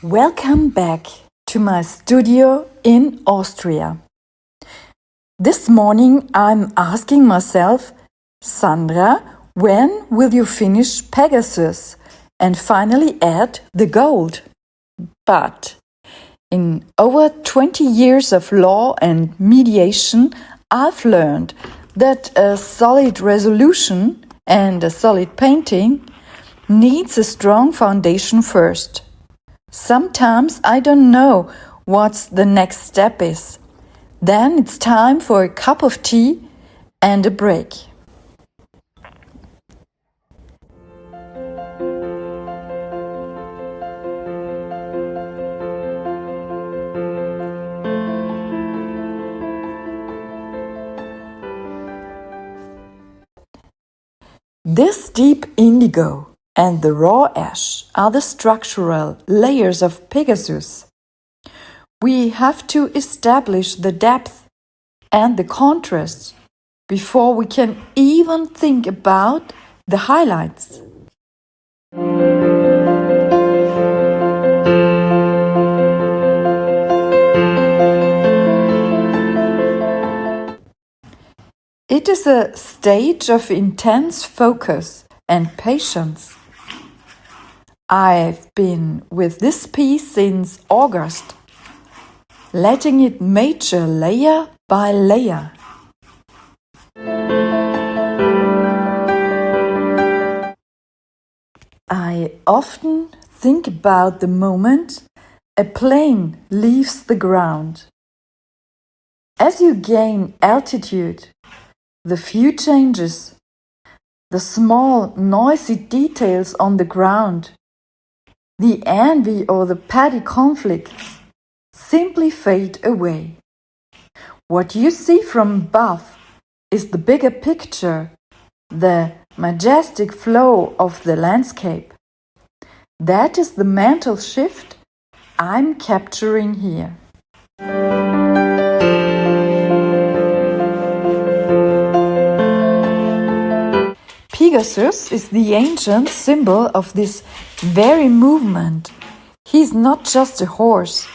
Welcome back to my studio in Austria. This morning I'm asking myself, Sandra, when will you finish Pegasus and finally add the gold? But in over 20 years of law and mediation, I've learned that a solid resolution and a solid painting needs a strong foundation first. Sometimes I don't know what the next step is. Then it's time for a cup of tea and a break. This deep indigo and the raw ash are the structural layers of Pegasus. We have to establish the depth and the contrast before we can even think about the highlights. It is a stage of intense focus and patience. I've been with this piece since August, letting it mature layer by layer. I often think about the moment a plane leaves the ground. As you gain altitude, the view changes. The small, noisy details on the ground, the envy or the petty conflicts simply fade away. What you see from above is the bigger picture, the majestic flow of the landscape. That is the mental shift I'm capturing here. Pegasus is the ancient symbol of this very movement. He's not just a horse.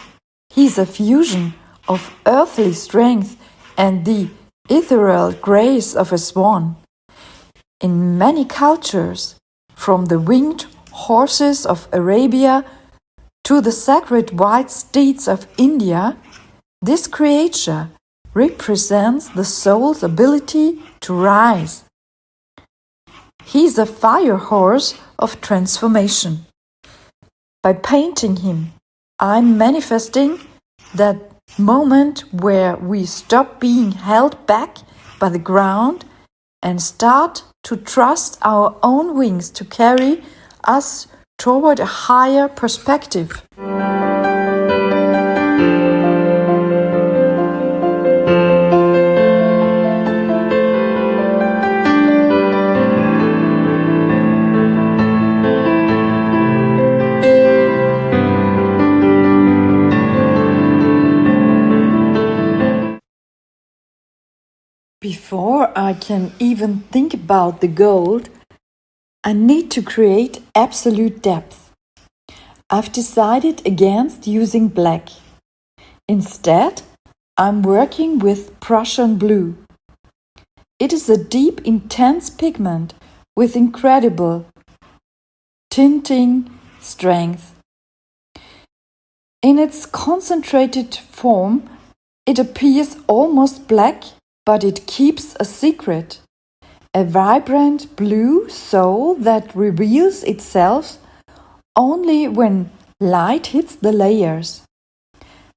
He's a fusion of earthly strength and the ethereal grace of a swan. In many cultures, from the winged horses of Arabia to the sacred white steeds of India, this creature represents the soul's ability to rise. He's a fire horse of transformation. By painting him, I'm manifesting that moment where we stop being held back by the ground and start to trust our own wings to carry us toward a higher perspective. Before I can even think about the gold, I need to create absolute depth. I've decided against using black. Instead, I'm working with Prussian Blue. It is a deep, intense pigment with incredible tinting strength. In its concentrated form, it appears almost black, but it keeps a secret, a vibrant blue soul that reveals itself only when light hits the layers.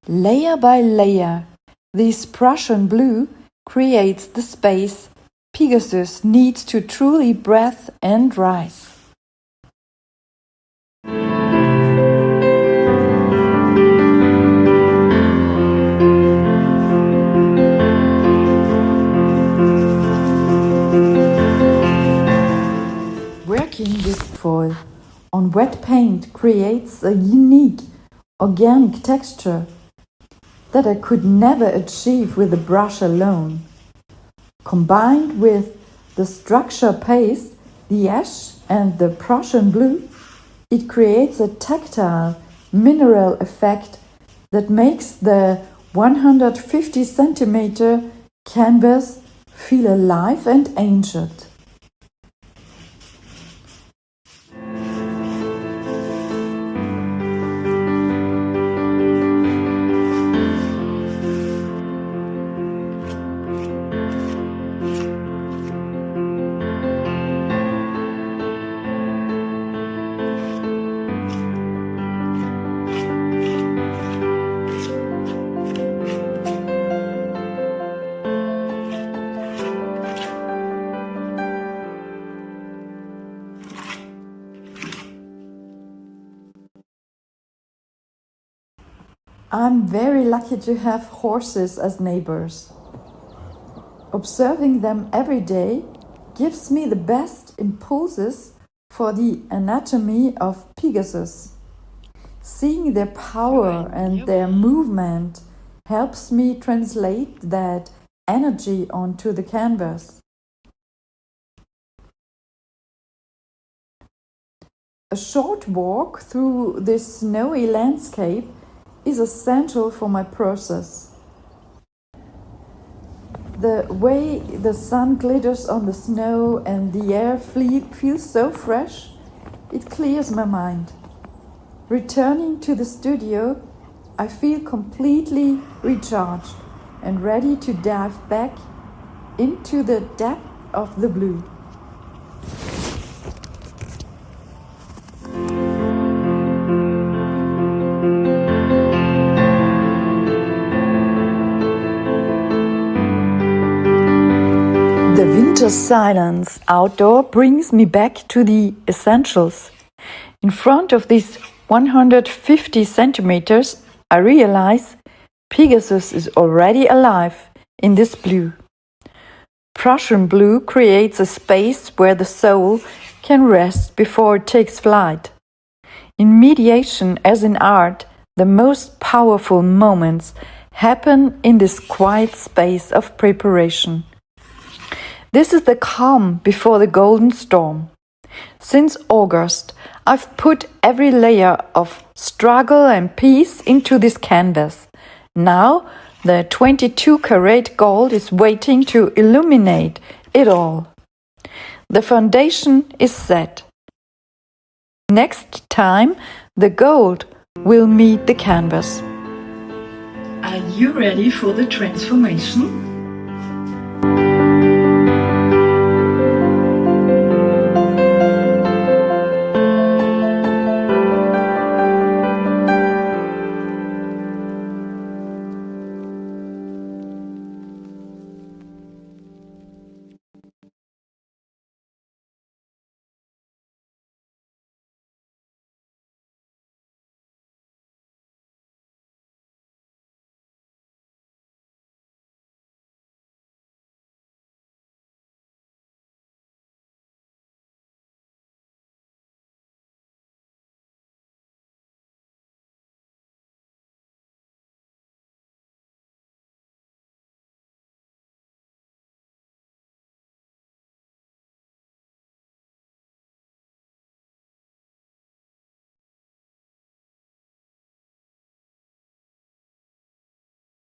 Layer by layer, this Prussian blue creates the space Pegasus needs to truly breathe and rise. Working with foil on wet paint creates a unique, organic texture that I could never achieve with a brush alone. Combined with the structure paste, the ash and the Prussian blue, it creates a tactile, mineral effect that makes the 150 centimeter canvas feel alive and ancient. I'm very lucky to have horses as neighbors. Observing them every day gives me the best impulses for the anatomy of Pegasus. Seeing their power and their movement helps me translate that energy onto the canvas. A short walk through this snowy landscape is essential for my process. The way the sun glitters on the snow and the air feels so fresh, it clears my mind. Returning to the studio, I feel completely recharged and ready to dive back into the depth of the blue. The winter silence outdoor brings me back to the essentials. In front of these 150 centimeters, I realize Pegasus is already alive in this blue. Prussian Blue creates a space where the soul can rest before it takes flight. In mediation, as in art, the most powerful moments happen in this quiet space of preparation. This is the calm before the golden storm. Since August, I've put every layer of struggle and peace into this canvas. Now, the 22-carat gold is waiting to illuminate it all. The foundation is set. Next time, the gold will meet the canvas. Are you ready for the transformation?